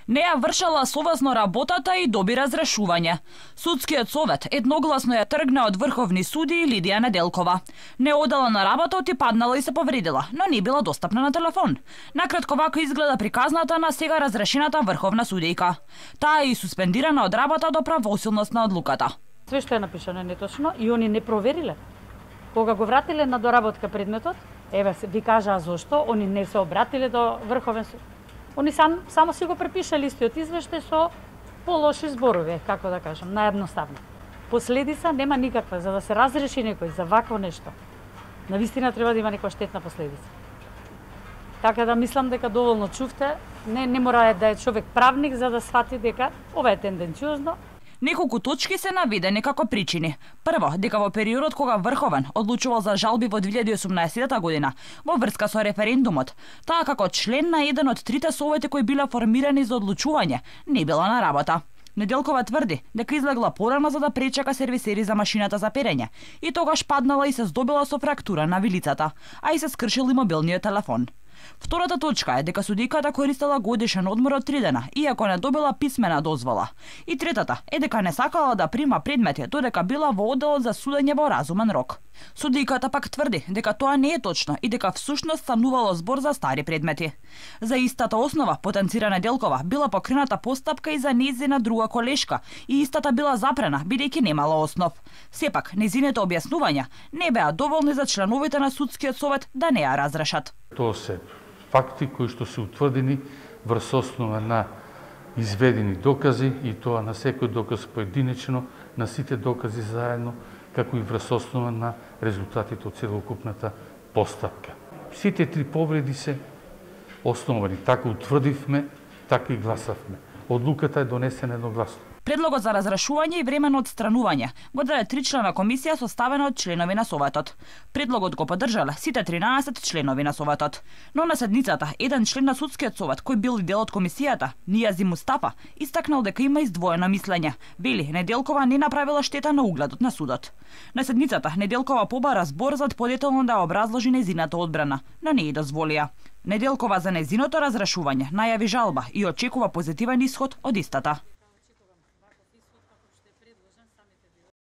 Неа вршала совесно работата и доби разрешување. Судскиот совет едногласно ја тргна од врховни суди Лидија Неделкова. Не одела на работа, и паднала и се повредила, но не била достапна на телефон. Накратко вако изгледа приказната на сега разрешената врховна судијка. Таа е и суспендирана од работа до правосилност на одлуката. Све што е напишано е неточно и они не провериле. Кога го вратиле на доработка предметот, еве ви кажаа зошто, они не се обратиле до Врховен суд. Они само си го препишале истиот извештај со полоши зборови, како да кажам, наедноставно. Последица нема никаква, за да се разреши некој за вакво нешто. Навистина треба да има некоја штетна последица. Така да мислам дека доволно чувте, не мора да е човек правник за да свати дека ова е тенденциозно. Неколку точки се наведени како причини. Прво, дека во периодот кога Врховен одлучувал за жалби во 2018 година во врска со референдумот, таа како член на еден од трите совети кои биле формирани за одлучување, не била на работа. Неделкова тврди дека излегла порано за да пречека сервисери за машината за перење и тогаш паднала и се здобила со фрактура на вилицата, а и се скршил и мобилниот телефон. Втората точка е дека судиката користела годишен одмор од 3 дена, иако не добила писмена дозвола. И третата е дека не сакала да прима предмети, додека била во одделот за судење во разумен рок. Судиката пак тврди дека тоа не е точно и дека всушност станувало збор за стари предмети. За истата основа, потенцира Неделкова, била покрената постапка и за нејзина друга колешка и истата била запрена, бидејќи немала основ. Сепак, нејзините објаснувања не беа доволни за членовите на судскиот совет да не ја разрешат. Тоа се факти кои што се утврдени врз основа на изведени докази и тоа на секој доказ поединечно, на сите докази заедно, како и врз основа на резултатите од целокупната постапка. Сите три повреди се основани, така утврдивме, така и гласавме. Одлуката е донесена едногласно. Предлогот за разрешување и временно отстранување го даде 3-члена комисија составена од членови на Советот. Предлогот го поддржале сите 13 членови на Советот. Но на седницата, еден член на Судскиот совет, кој бил и дел од комисијата, Нијази Мустафа, истакнал дека има издвоено мислење. Вели, Неделкова не направила штета на угледот на судот. На седницата, Неделкова побара збор за подетелно да образложи нејзината одбрана, но не ја дозволија. Неделкова за нејзиното разрешување најави жалба и очекува позитивен исход од истата.